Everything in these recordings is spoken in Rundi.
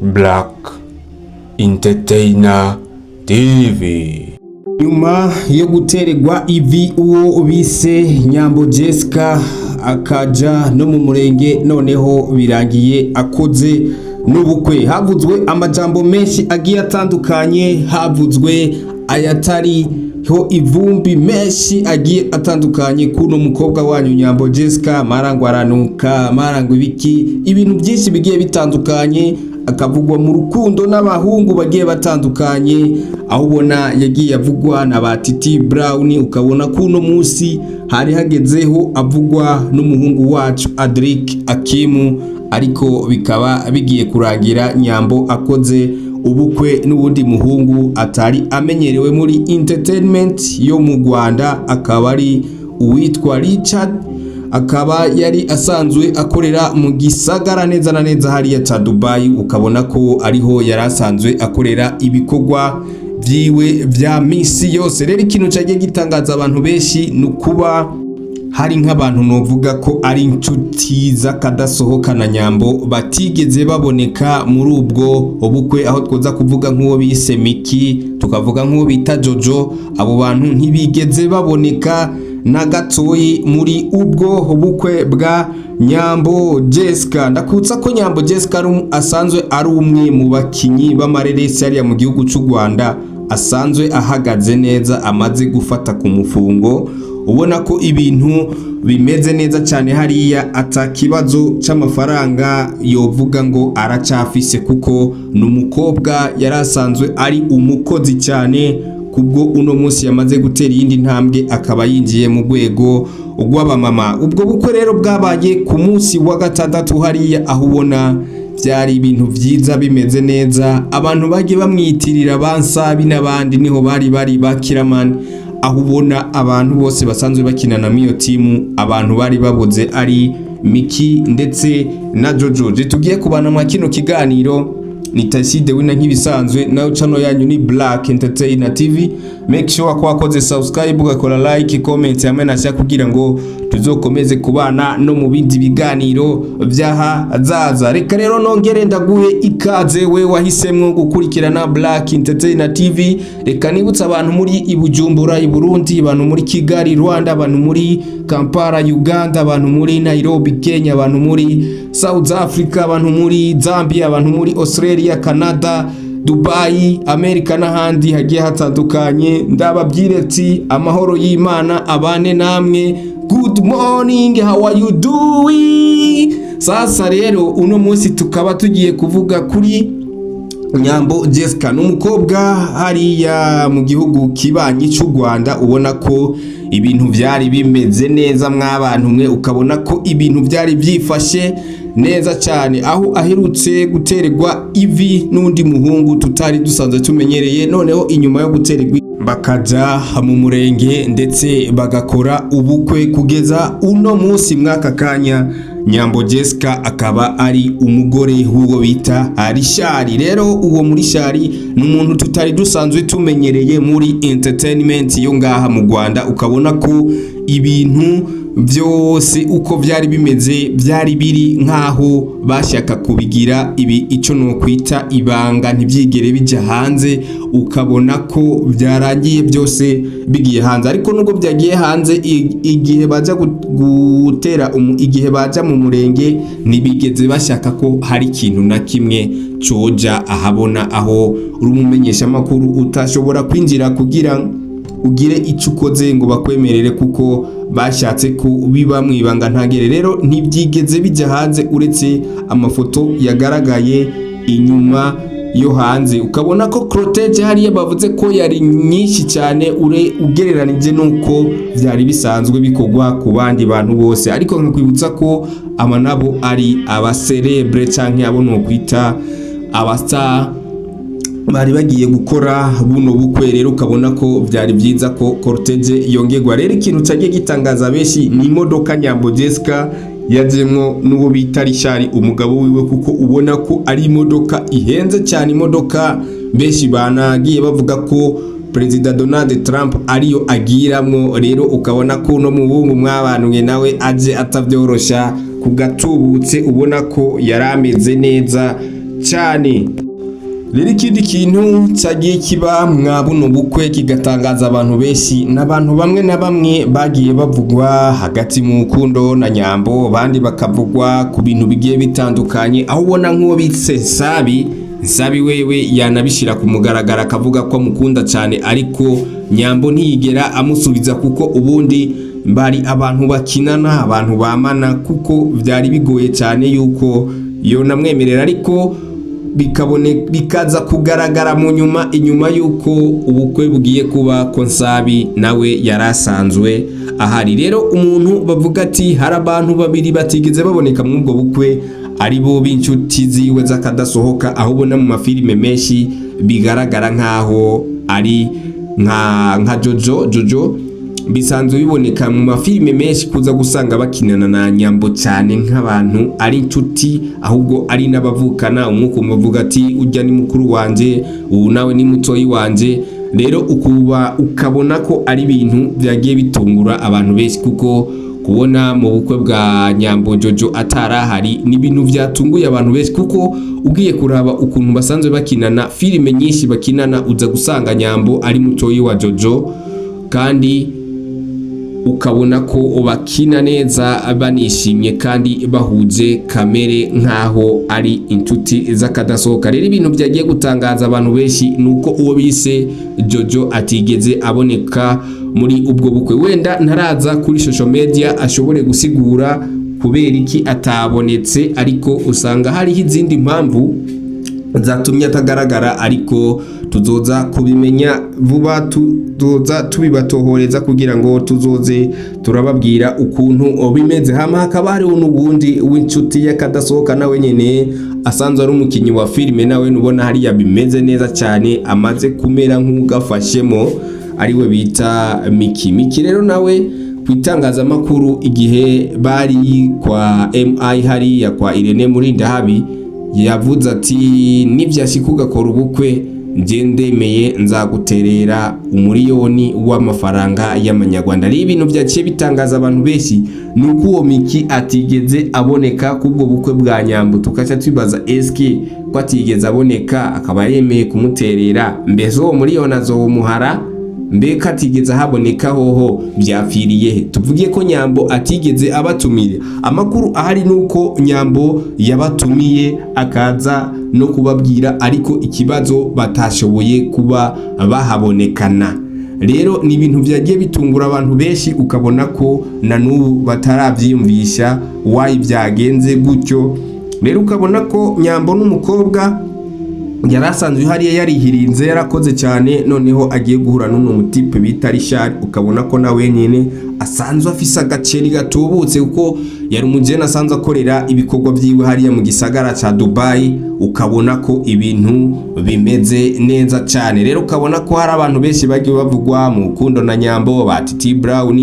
Black Entertainer TV. Nyuma yo gutererwa ivi uwo bise Nyambo Jessica akaja no mu murenge, noneho birangiye akoze n'ubukwe. Havuzwe amajambo menshi agiye atandukanye, havuzwe ayatari ho ivumbi menshi agiye atandukanye kuno mukobwa wanyu Nyambo Jessica, marangwa aranuka, marangwa ibiki, ibintu byinshi bigiye bitandukanye, akavugwa mu rukundo n'abahungu bagiye batandukanye, aho ubona yagiye avugwa na ba Titi Brown, ukabona kuno munsi hari hagezeho avugwa n'umuhungu wacu Adric Akimu, ariko bikaba bigiye kurangira Nyambo akoze ubukwe n'ubundi muhungu atari amenyerewe muri entertainment yo mu Rwanda, akaba ari uwitwa Richard, akaba yari asanzwe akorera mu gisagara neza na neza hariya ca Dubai, ukabona ko ariho yari asanzwe akorera ibikorwa vyiwe vya misi yose. Rero ikintu cagiye gitangaza abantu benshi nukuba hari nk'abantu novuga ko ari inshuti z'akadasohoka na Nyambo batigeze baboneka muri ubwo ubukwe, aho twoza kuvuga nk'uwo bise Miki, tukavuga nk'uwo bita Jojo. Abo bantu ntibigeze baboneka na gatoyi muri ubwo bukwe bwa Nyambo Jessica. Ndakutsa ko Nyambo Jessica asanzwe ari umwe mu bakinyi b'amareresi hariya mu gihugu cy'u Rwanda, asanzwe ahagaze neza, amaze gufata ku mufungo, ubona ko ibintu bimeze neza cyane hariya, atakibazo c'amafaranga yovuga ngo aracafise, kuko n'umukobwa yari asanzwe ari umukozi cyane, kubwo uno munsi yamaze gutera iyindi ntambwe, akaba yinjiye mu rwego rw'abamama. Ubwo bukwe rero bwabaye ku munsi wa gatandatu hariya, aho ubona byari ibintu byiza bimeze neza, abantu bagiye bamwitirira Bansabi n'abandi niho bari bakiramani, aho ubona abantu bose basanzwe bakinana miyo timu, abantu bari babuze ari Miki ndetse na Jojo. Tugiye kubana mu kino kiganiro, ni Taside wina nk'ibisanzwe, nayo channel yanyu ni Black Entertainer TV. Make sure ko wakoze subscribe, ugakora like, comment hamwe na share kugira ngo tuzokomeze kubana no mu bindi biganiro vyahazaza. Reka rero nongere ndaguhe ikaze we wahisemwo gukurikirana Black Entertainer TV. Reka nibutsa abantu muri Ibujumbura, Burundi, abantu muri Kigali, Rwanda, abantu muri Kampala, Uganda, abantu muri Nairobi, Kenya, abantu muri South Africa, abantu muri Zambia, abantu muri Australia, Canada, Dubai, Amerika n'ahandi hagiye hatandukanye. Ndababwire ati amahoro y'Imana abane namwe. Good morning, how are you doing? Sasa rero uno munsi tukaba tugiye kuvuga kuri Nyambo Jessica, n'umukobwa hariya mu gihugu kibanyi cy'u Rwanda. Ubona ko ibintu byari bimeze neza mw'abantu mwe, ukabona ko ibintu byari byifashe neza cyane, aho aherutse gutererwa ivi n'undi muhungu tutari dusanzwe tumenyereye. Noneho inyuma yo gutererwa bakaja mu murenge ndetse bagakora ubukwe, kugeza uno munsi mwaka kanya Nyambo Jessica akaba ari umugore w'uwo bita Richard. Rero uwo muri Richard n'umuntu tutari dusanzwe tumenyereye muri entertainment yo ngaha mu Rwanda, ukabona ko ibintu byose uko byari bimeze byari biri nkaho bashaka kubigira ico no kwita ibanga, ntibyigere bija hanze, ukabona ko byarangiye byose bigiye hanze. Ariko nubwo byagiye hanze, igihe baza gutera igihe baja mu murenge, nibigeze bashaka ko hari ikintu na kimwe coja ahabona, aho uri umumenyesha makuru utashobora kwinjira kugira ugire ico ukoze ngo bakwemerere, kuko bashatse ko biba mwibanga ntagere. Rero ntibyigeze bijya hanze uretse amafoto yagaragaye inyuma yo hanze, ukabona ko cortege hariya bavuze ko yari nyinshi cyane ugereranije nuko byari bisanzwe bikogwa ku bandi bantu bose. Ariko nkakwibutsa ko amanabo ari abacerebre canke abo no kwita abastar bari bagiye gukora buno bukwe. Rero ukabona ko byari byiza ko cortege yongerwa. Rero ikintu cagiye gitangaza benshi ni imodoka Nyambo Jessica yajemwo n'uwo bita Richard umugabo wiwe, kuko ubona ko ari imodoka ihenze cyane, imodoka benshi banagiye bavuga ko President Donald Trump ariyo agiramwo. Rero ukabona ko no mu bungu mwabantu nawe aje atavyorosha kugatubutse, ubona ko yarameze neza cyane. Rero ikindi kintu cyagiye kiba mwa buno bukwe kigatangaza abantu benshi n'abantu bamwe na bamwe bagiye bavugwa hagati mu rukundo na Nyambo, abandi bakavugwa ku bintu bigiye bitandukanye, aho ubona nk'uwo bitse Nsabi wewe yanabishira ku mugaragara akavuga ko amukunda cyane, ariko Nyambo ntiyigera amusubiza kuko ubundi bari abantu bakinana, abantu bamana, kuko byari bigoye cyane yuko yonamwemerera, ariko bikaza kugaragara mu inyuma yuko ubukwe bugiye kuba ko Nsabi nawe yarasanzwe ahari. Rero umuntu bavuga ati hari abantu babiri batigeze baboneka mu ubwo bukwe, ari bo b'inshuti ziwe z'akadasohoka, aho ubona mu mafilime menshi bigaragara nkaho ari nka Jojo bisanzwe biboneka mu mafilime menshi kuza gusanga bakinana na Nyambo cyane nk'abantu ari inshuti, ahubwo ari n'abavukana. Umwuko muvuga ati ujya ni mukuru wanje, ubu nawe ni mutoyi wanje. Rero ukabona ko ari ibintu byagiye bitungura abantu benshi, kuko kubona mu bukwe bwa Nyambo Jojo atarahari ni ibintu byatunguye abantu benshi, kuko ugiye kuraba ukuntu basanzwe bakinana filime nyinshi bakinana uza gusanga Nyambo ari mutoyi wa Jojo, kandi ukabona ko bakina neza banishimye kandi bahuje kamere nkaho ari inshuti z'akadasohoka. Rero ibintu byagiye gutangaza abantu benshi nuko uwo bise Jojo atigeze aboneka muri ubwo bukwe. Wenda ntaraza kuri social media ashobore gusigura kubera iki atabonetse, ariko usanga hariho izindi mpamvu zatumye atagaragara, ariko tuzoza kubimenya vuba, tuzoza tubibatohoreza kugira ngo tuzoze turababwira ukuntu bimeze. Hakaba hariho n'ubundi w'inshuti y'akadasohoka nawe nyene asanzwe ari umukinyi wa filime, nawe nubona hariya bimeze neza cyane, amaze kumera nk'ugafashemo, ariwe bita Miki. Rero nawe kwitangazamakuru igihe bari kwa MI hariya kwa Irene Murindahabi yavuze ati nibyashika ugakora ubukwe nje ndemeye nzaguterera umuriyoni w'amafaranga y'amanyarwanda. Ari ibintu byaciye bitangaza abantu benshi, nuko uwo Miki atigeze aboneka kubwo bukwe bwa Nyambo. Tukaca twibaza eske ko atigeze aboneka akaba yemeye kumuterera, mbese uwo muriyoni azowumuhara, mbeka atigeze haboneka hoho byapfiriye he? Tuvugiye ko Nyambo atigeze abatumire. Amakuru ahari nuko Nyambo yabatumiye akaza no kubabwira, ariko ikibazo batashoboye kuba bahabonekana. Rero ni ibintu byagiye bitungura abantu benshi, ukabona ko na n'ubu batarabyiyumvisha why byagenze gutyo. Rero ukabona ko Nyambo n'umukobwa yarasanzwe hariya yarihirinze, yarakoze cyane, noneho agiye guhura n'uno mutipe bita Richard, ukabona ko nawe nyene asanzwe afise agaceri gatubutse, kuko yari umujene asanzwe akorera ibikorwa byiwe hariya mu gisagara ca Dubai. Ukabona ko ibintu bimeze neza cyane. Rero ukabona ko hari abantu benshi bagiye bavugwa mu rukundo na Nyambo, ba Titi Brown,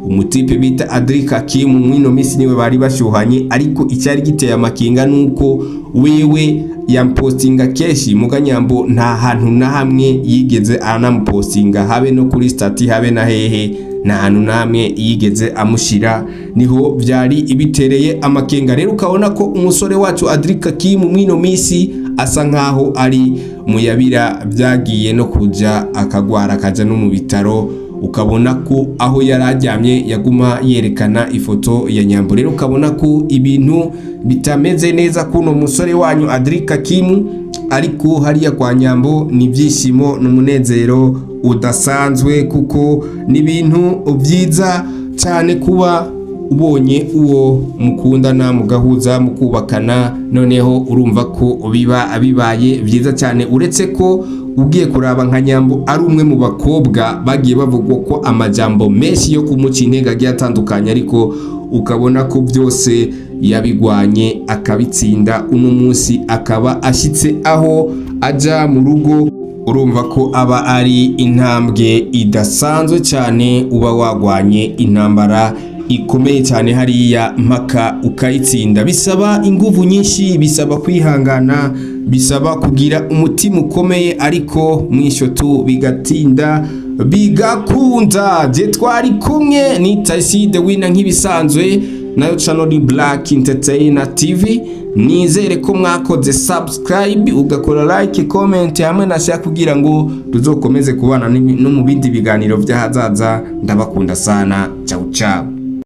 umutipe bita Adrika Hakim, mwino misi niwe bari bashuhanye, ariko icyari giteye amakinga nuko wewe yampostinga keshi muga Nyambo nta hantu na hamwe yigeze anamupostinga, habe no kuri stati habe na hehe, nta hantu na hamwe yigeze amushira, niho byari ibitereye amakenga. Rero ukabona ko umusore wacu Adrika Hakim mwino misi asa nkaho ari muyabira, byagiye no kuja akagwara akaja no mu bitaro. Ukabona ko aho yarajyamye yaguma yerekana ifoto ya Nyambo. Rero ukabona ko ibintu bitameze neza kuno musore wanyu Adrika Hakim, ariko hariya kwa Nyambo ni byishimo n'umunezero udasanzwe, kuko ni ibintu byiza cyane kuba ubonye uwo mukundana mugahuza mukubakana, noneho urumva ko bibaye byiza cyane. Uretse ko ugiye kuraba nka Nyambo ari umwe mu bakobwa bagiye bavugwa ko amajambo menshi yo kumuca intege agiye atandukanye, ariko ukabona ko byose yabigwanye akabitsinda. Uno munsi akaba ashitse aho aja mu rugo, urumva ko aba ari intambwe idasanzwe cyane, uba wagwanye intambara ikomeye cyane hariya mpaka ukayitsinda. Bisaba inguvu nyinshi, bisaba kwihangana, bisaba kugira umutima ukomeye, ariko mwisho tu bigatinda bigakunda. Je twari kumwe ni Taisi the winner nk'ibisanzwe, nayo channel ni Black Entertainer TV. Nizere ko mwakoze subscribe, ugakora like, comment hamwe na share kugira ngo tuzokomeze kubana no mu bindi biganiro by'ahazaza. Ndabakunda sana. Ciao ciao.